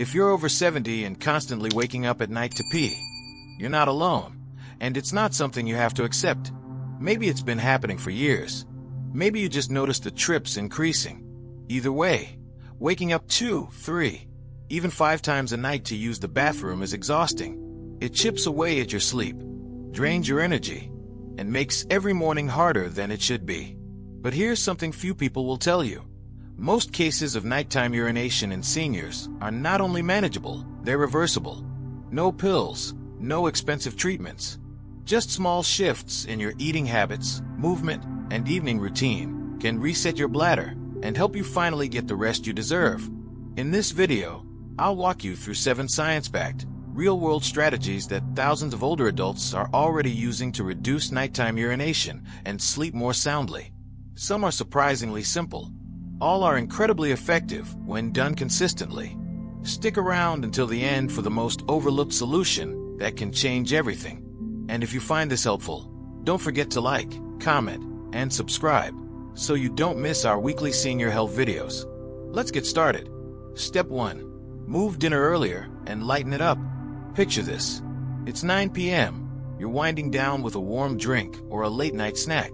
If you're over 70 and constantly waking up at night to pee, you're not alone, and it's not something you have to accept. Maybe it's been happening for years. Maybe you just noticed the trips increasing. Either way, waking up 2, 3, even 5 times a night to use the bathroom is exhausting. It chips away at your sleep, drains your energy, and makes every morning harder than it should be. But here's something few people will tell you. Most cases of nighttime urination in seniors are not only manageable, they're reversible. No pills, no expensive treatments. Just small shifts in your eating habits, movement, and evening routine can reset your bladder and help you finally get the rest you deserve. In this video, I'll walk you through 7 science-backed, real-world strategies that thousands of older adults are already using to reduce nighttime urination and sleep more soundly. Some are surprisingly simple. All are incredibly effective when done consistently. Stick around until the end for the most overlooked solution that can change everything. And if you find this helpful, don't forget to like, comment, and subscribe so you don't miss our weekly senior health videos. Let's get started. Step 1. Move dinner earlier and lighten it up. Picture this. It's 9 p.m. You're winding down with a warm drink or a late-night snack,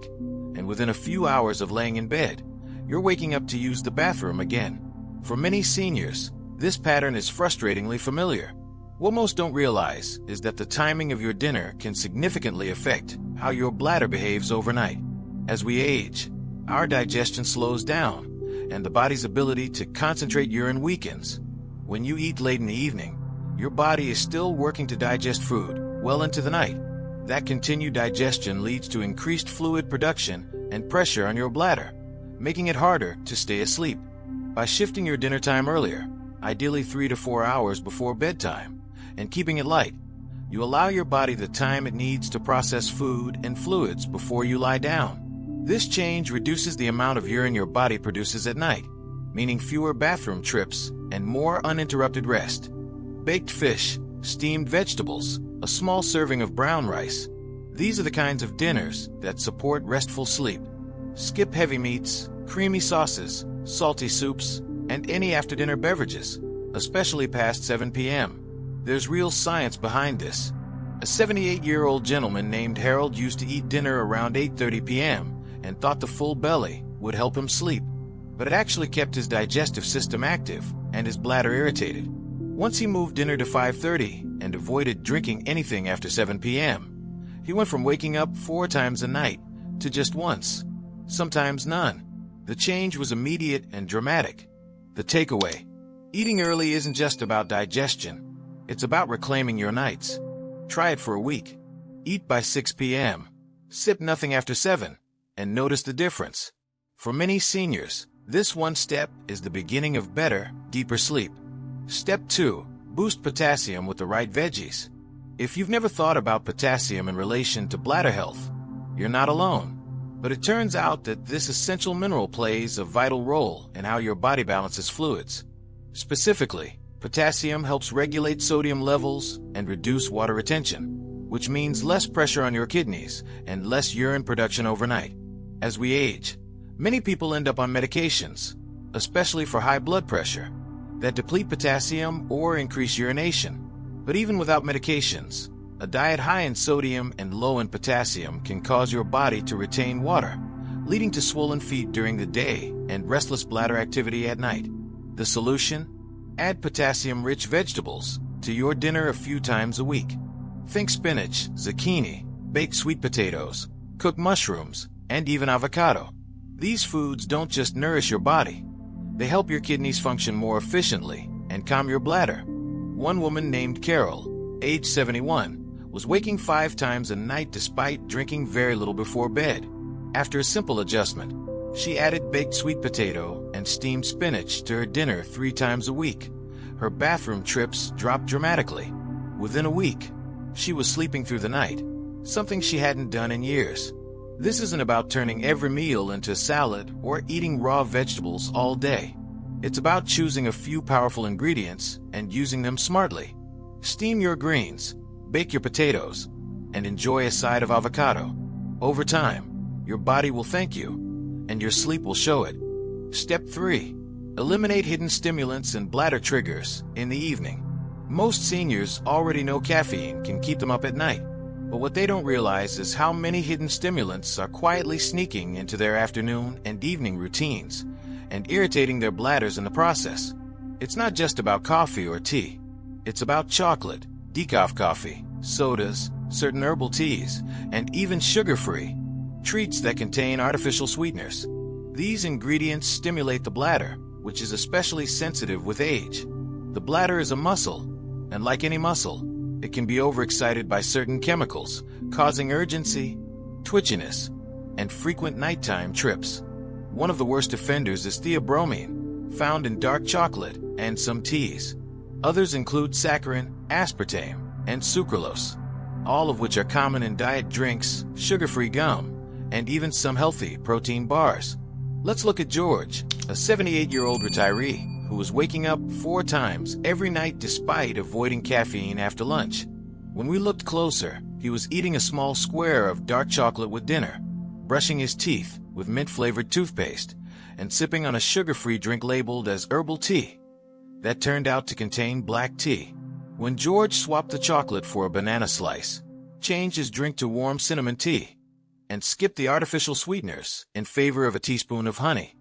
and within a few hours of laying in bed, you're waking up to use the bathroom again. For many seniors, this pattern is frustratingly familiar. What most don't realize is that the timing of your dinner can significantly affect how your bladder behaves overnight. As we age, our digestion slows down, and the body's ability to concentrate urine weakens. When you eat late in the evening, your body is still working to digest food well into the night. That continued digestion leads to increased fluid production and pressure on your bladder, making it harder to stay asleep. By shifting your dinner time earlier, ideally 3 to 4 hours before bedtime, and keeping it light, you allow your body the time it needs to process food and fluids before you lie down. This change reduces the amount of urine your body produces at night, meaning fewer bathroom trips and more uninterrupted rest. Baked fish, steamed vegetables, a small serving of brown rice. These are the kinds of dinners that support restful sleep. Skip heavy meats, creamy sauces, salty soups, and any after-dinner beverages, especially past 7 p.m. There's real science behind this. A 78-year-old gentleman named Harold used to eat dinner around 8:30 p.m. and thought the full belly would help him sleep. But it actually kept his digestive system active and his bladder irritated. Once he moved dinner to 5:30 and avoided drinking anything after 7 p.m., he went from waking up 4 times a night to just once, sometimes none. The change was immediate and dramatic. The takeaway: eating early isn't just about digestion. It's about reclaiming your nights. Try it for a week. Eat by 6 p.m. Sip nothing after 7, and notice the difference. For many seniors, this one step is the beginning of better, deeper sleep. Step 2. Boost potassium with the right veggies. If you've never thought about potassium in relation to bladder health, you're not alone. But it turns out that this essential mineral plays a vital role in how your body balances fluids. Specifically, potassium helps regulate sodium levels and reduce water retention, which means less pressure on your kidneys and less urine production overnight. As we age, many people end up on medications, especially for high blood pressure, that deplete potassium or increase urination. But even without medications, a diet high in sodium and low in potassium can cause your body to retain water, leading to swollen feet during the day and restless bladder activity at night. The solution? Add potassium-rich vegetables to your dinner a few times a week. Think spinach, zucchini, baked sweet potatoes, cooked mushrooms, and even avocado. These foods don't just nourish your body. They help your kidneys function more efficiently and calm your bladder. One woman named Carol, age 71, was waking 5 times a night despite drinking very little before bed. After a simple adjustment, she added baked sweet potato and steamed spinach to her dinner 3 times a week. Her bathroom trips dropped dramatically. Within a week, she was sleeping through the night, something she hadn't done in years. This isn't about turning every meal into a salad or eating raw vegetables all day. It's about choosing a few powerful ingredients and using them smartly. Steam your greens, bake your potatoes, and enjoy a side of avocado. Over time, your body will thank you, and your sleep will show it. Step 3. Eliminate hidden stimulants and bladder triggers in the evening. Most seniors already know caffeine can keep them up at night, but what they don't realize is how many hidden stimulants are quietly sneaking into their afternoon and evening routines and irritating their bladders in the process. It's not just about coffee or tea. It's about chocolate, decaf coffee, sodas, certain herbal teas, and even sugar-free treats that contain artificial sweeteners. These ingredients stimulate the bladder, which is especially sensitive with age. The bladder is a muscle, and like any muscle, it can be overexcited by certain chemicals, causing urgency, twitchiness, and frequent nighttime trips. One of the worst offenders is theobromine, found in dark chocolate and some teas. Others include saccharin, aspartame, and sucralose, all of which are common in diet drinks, sugar-free gum, and even some healthy protein bars. Let's look at George, a 78-year-old retiree who was waking up 4 times every night despite avoiding caffeine after lunch. When we looked closer, he was eating a small square of dark chocolate with dinner, brushing his teeth with mint-flavored toothpaste, and sipping on a sugar-free drink labeled as herbal tea that turned out to contain black tea. When George swapped the chocolate for a banana slice, changed his drink to warm cinnamon tea, and skipped the artificial sweeteners in favor of a teaspoon of honey,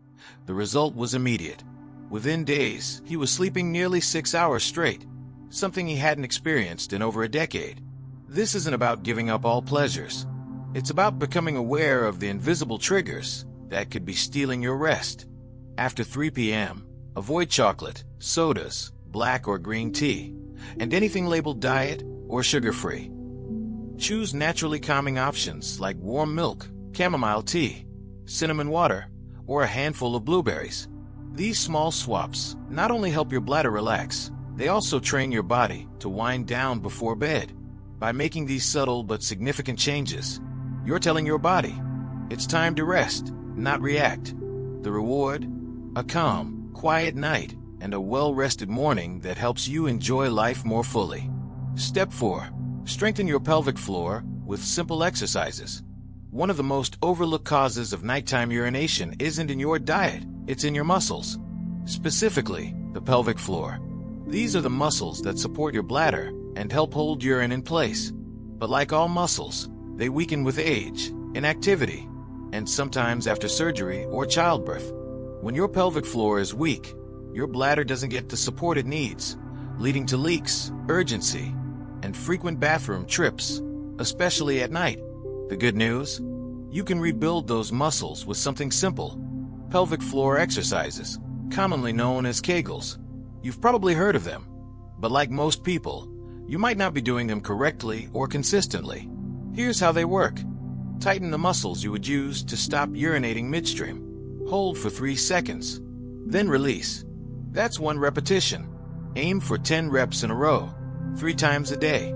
the result was immediate. Within days, he was sleeping nearly 6 hours straight, something he hadn't experienced in over a decade. This isn't about giving up all pleasures. It's about becoming aware of the invisible triggers that could be stealing your rest. After 3 p.m., avoid chocolate, sodas, black or green tea, and anything labeled diet or sugar-free. Choose naturally calming options like warm milk, chamomile tea, cinnamon water, or a handful of blueberries. These small swaps not only help your bladder relax, they also train your body to wind down before bed. By making these subtle but significant changes, you're telling your body, it's time to rest, not react. The reward? A calm, quiet night and a well-rested morning that helps you enjoy life more fully. Step 4. Strengthen your pelvic floor with simple exercises. One of the most overlooked causes of nighttime urination isn't in your diet, it's in your muscles. Specifically, the pelvic floor. These are the muscles that support your bladder and help hold urine in place. But like all muscles, they weaken with age, inactivity, and sometimes after surgery or childbirth. When your pelvic floor is weak, your bladder doesn't get the support it needs, leading to leaks, urgency, and frequent bathroom trips, especially at night. The good news? You can rebuild those muscles with something simple. Pelvic floor exercises, commonly known as Kegels. You've probably heard of them, but like most people, you might not be doing them correctly or consistently. Here's how they work. Tighten the muscles you would use to stop urinating midstream. Hold for 3 seconds, then release. That's 1 repetition. Aim for 10 reps in a row, 3 times a day.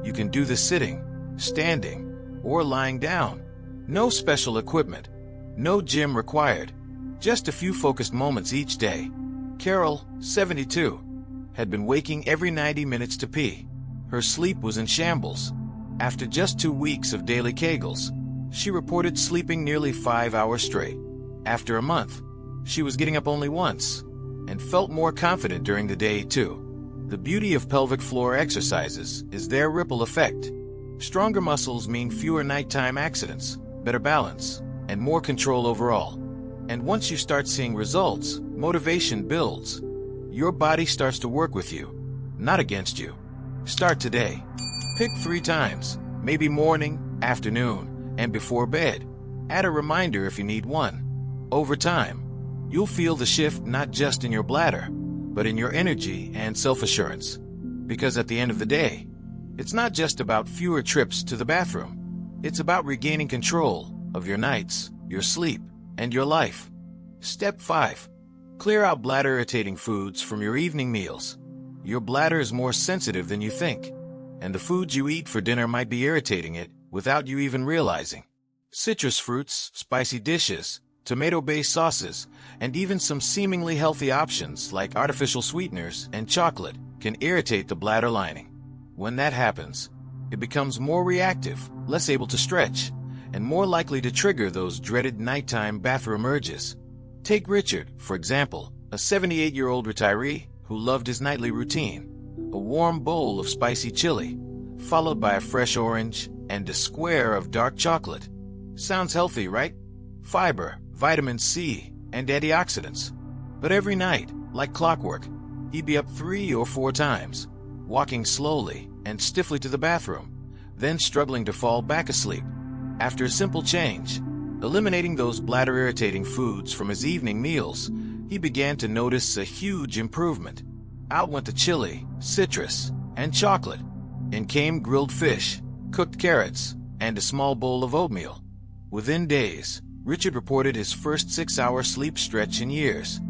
You can do this sitting, standing, or lying down. No special equipment, no gym required, just a few focused moments each day. Carol, 72, had been waking every 90 minutes to pee. Her sleep was in shambles. After just 2 weeks of daily Kegels, she reported sleeping nearly 5 hours straight. After a month, she was getting up only once and felt more confident during the day too. The beauty of pelvic floor exercises is their ripple effect. Stronger muscles mean fewer nighttime accidents, better balance, and more control overall. And once you start seeing results, motivation builds. Your body starts to work with you, not against you. Start today. Pick 3 times, maybe morning, afternoon, and before bed. Add a reminder if you need one. Over time, you'll feel the shift not just in your bladder, but in your energy and self-assurance. Because at the end of the day, it's not just about fewer trips to the bathroom. It's about regaining control of your nights, your sleep, and your life. Step 5. Clear out bladder-irritating foods from your evening meals. Your bladder is more sensitive than you think, and the foods you eat for dinner might be irritating it without you even realizing. Citrus fruits, spicy dishes, tomato-based sauces, and even some seemingly healthy options like artificial sweeteners and chocolate can irritate the bladder lining. When that happens, it becomes more reactive, less able to stretch, and more likely to trigger those dreaded nighttime bathroom urges. Take Richard, for example. A 78-year-old retiree who loved his nightly routine. A warm bowl of spicy chili, followed by a fresh orange and a square of dark chocolate. Sounds healthy, right? Fiber, vitamin C, and antioxidants. But every night, like clockwork, he'd be up 3 or 4 times, walking slowly and stiffly to the bathroom, then struggling to fall back asleep. After a simple change, eliminating those bladder-irritating foods from his evening meals, he began to notice a huge improvement. Out went the chili, citrus, and chocolate. In came grilled fish, cooked carrots, and a small bowl of oatmeal. Within days, Richard reported his first 6-hour sleep stretch in years.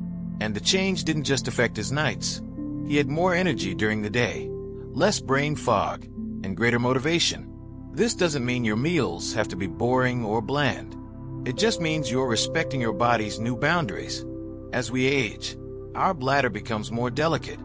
And the change didn't just affect his nights. He had more energy during the day, less brain fog, and greater motivation. This doesn't mean your meals have to be boring or bland. It just means you're respecting your body's new boundaries. As we age, our bladder becomes more delicate.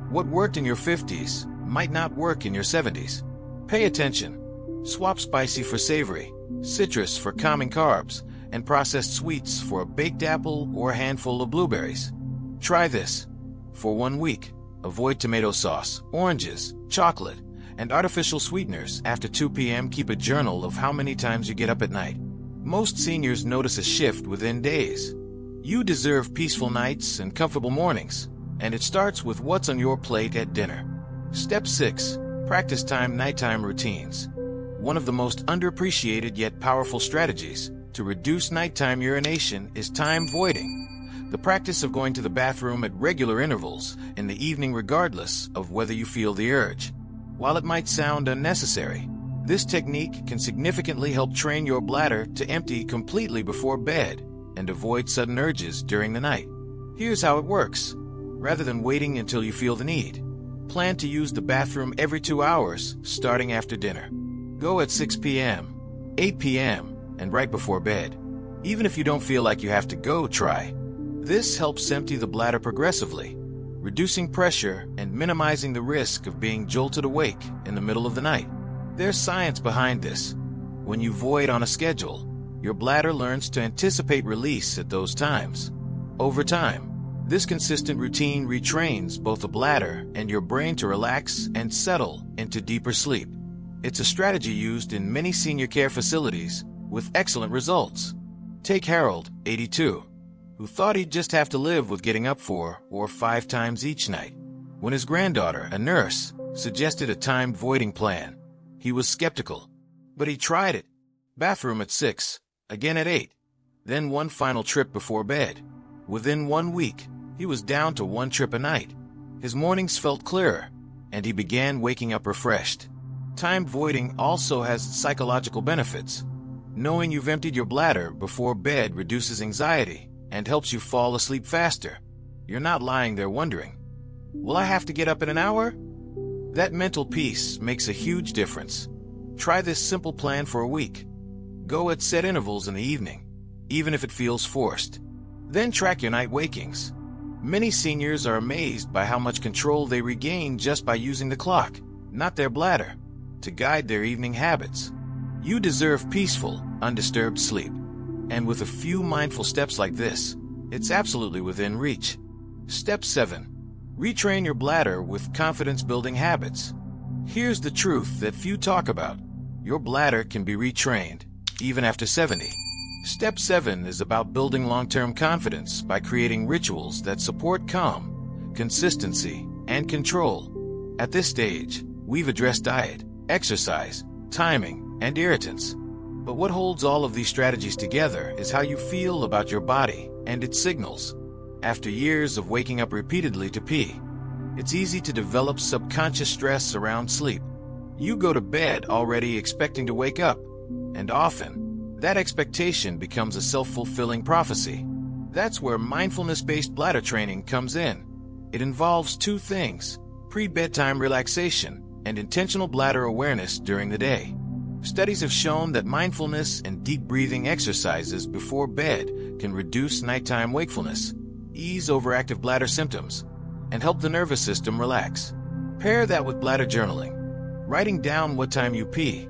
What worked in your 50s might not work in your 70s. Pay attention. Swap spicy for savory, citrus for calming carbs, and processed sweets for a baked apple or a handful of blueberries. Try this. For 1 week, avoid tomato sauce, oranges, chocolate, and artificial sweeteners. After 2 p.m., keep a journal of how many times you get up at night. Most seniors notice a shift within days. You deserve peaceful nights and comfortable mornings, and it starts with what's on your plate at dinner. Step 6. Practice nighttime routines. One of the most underappreciated yet powerful strategies to reduce nighttime urination is time voiding. The practice of going to the bathroom at regular intervals in the evening regardless of whether you feel the urge. While it might sound unnecessary, this technique can significantly help train your bladder to empty completely before bed and avoid sudden urges during the night. Here's how it works. Rather than waiting until you feel the need, plan to use the bathroom every 2 hours starting after dinner. Go at 6 p.m., 8 p.m., and right before bed. Even if you don't feel like you have to go, try. This helps empty the bladder progressively, reducing pressure and minimizing the risk of being jolted awake in the middle of the night. There's science behind this. When you void on a schedule, your bladder learns to anticipate release at those times. Over time, this consistent routine retrains both the bladder and your brain to relax and settle into deeper sleep. It's a strategy used in many senior care facilities with excellent results. Take Harold, 82, who thought he'd just have to live with getting up 4 or 5 times each night. When his granddaughter, a nurse, suggested a timed voiding plan, he was skeptical. But he tried it. Bathroom at 6, again at 8, then one final trip before bed. Within 1 week, he was down to 1 trip a night. His mornings felt clearer, and he began waking up refreshed. Timed voiding also has psychological benefits. Knowing you've emptied your bladder before bed reduces anxiety and helps you fall asleep faster. You're not lying there wondering, will I have to get up in an hour? That mental peace makes a huge difference. Try this simple plan for a week. Go at set intervals in the evening, even if it feels forced. Then track your night wakings. Many seniors are amazed by how much control they regain just by using the clock, not their bladder, to guide their evening habits. You deserve peaceful, undisturbed sleep. And with a few mindful steps like this, it's absolutely within reach. Step 7. Retrain your bladder with confidence-building habits. Here's the truth that few talk about. Your bladder can be retrained, even after 70. Step 7 is about building long-term confidence by creating rituals that support calm, consistency, and control. At this stage, we've addressed diet, exercise, timing, and irritants. But what holds all of these strategies together is how you feel about your body and its signals. After years of waking up repeatedly to pee, it's easy to develop subconscious stress around sleep. You go to bed already expecting to wake up, and often, that expectation becomes a self-fulfilling prophecy. That's where mindfulness-based bladder training comes in. It involves 2 things: pre-bedtime relaxation and intentional bladder awareness during the day. Studies have shown that mindfulness and deep breathing exercises before bed can reduce nighttime wakefulness, ease overactive bladder symptoms, and help the nervous system relax. Pair that with bladder journaling, writing down what time you pee,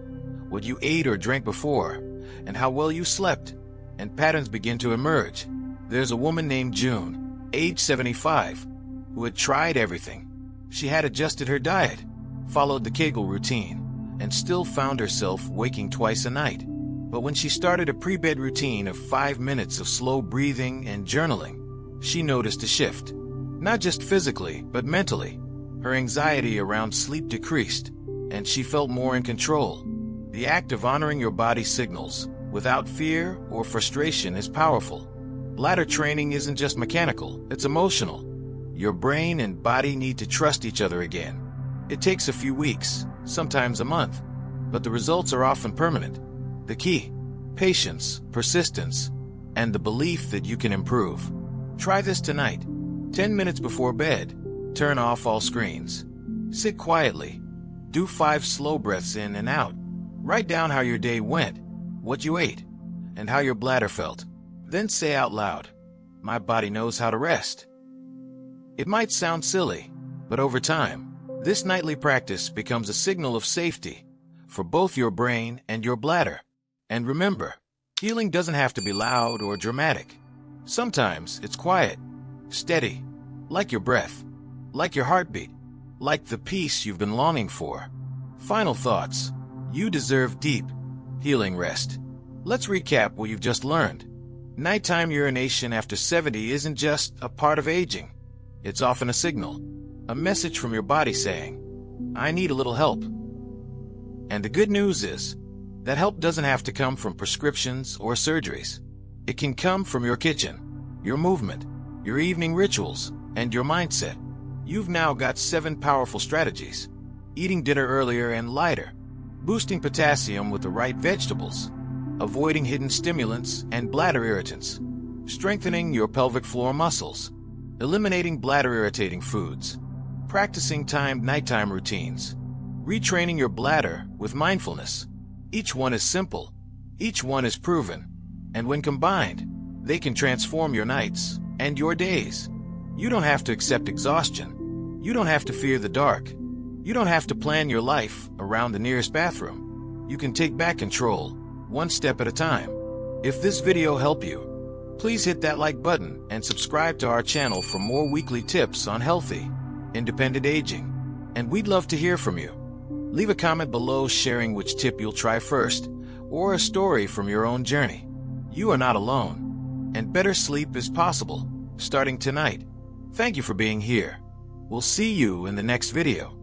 what you ate or drank before, and how well you slept, and patterns begin to emerge. There's a woman named June, age 75, who had tried everything. She had adjusted her diet, followed the Kegel routine, and still found herself waking twice a night. But when she started a pre-bed routine of 5 minutes of slow breathing and journaling, she noticed a shift. Not just physically, but mentally. Her anxiety around sleep decreased, and she felt more in control. The act of honoring your body's signals without fear or frustration is powerful. Bladder training isn't just mechanical, it's emotional. Your brain and body need to trust each other again. It takes a few weeks, sometimes a month, but the results are often permanent. The key: patience, persistence, and the belief that you can improve. Try this tonight. 10 minutes before bed, turn off all screens. Sit quietly. Do 5 slow breaths in and out. Write down how your day went, what you ate, and how your bladder felt. Then say out loud, "My body knows how to rest." It might sound silly, but over time, this nightly practice becomes a signal of safety for both your brain and your bladder. And remember, healing doesn't have to be loud or dramatic. Sometimes it's quiet, steady, like your breath, like your heartbeat, like the peace you've been longing for. Final thoughts. You deserve deep, healing rest. Let's recap what you've just learned. Nighttime urination after 70 isn't just a part of aging. It's often a signal, a message from your body saying, "I need a little help." And the good news is, that help doesn't have to come from prescriptions or surgeries. It can come from your kitchen, your movement, your evening rituals, and your mindset. You've now got 7 powerful strategies: eating dinner earlier and lighter, boosting potassium with the right vegetables, avoiding hidden stimulants and bladder irritants, strengthening your pelvic floor muscles, eliminating bladder-irritating foods, practicing timed nighttime routines, retraining your bladder with mindfulness. Each one is simple, each one is proven, and when combined, they can transform your nights and your days. You don't have to accept exhaustion. You don't have to fear the dark. You don't have to plan your life around the nearest bathroom. You can take back control, one step at a time. If this video helped you, please hit that like button and subscribe to our channel for more weekly tips on healthy, independent aging. And we'd love to hear from you. Leave a comment below sharing which tip you'll try first, or a story from your own journey. You are not alone, and better sleep is possible, starting tonight. Thank you for being here. We'll see you in the next video.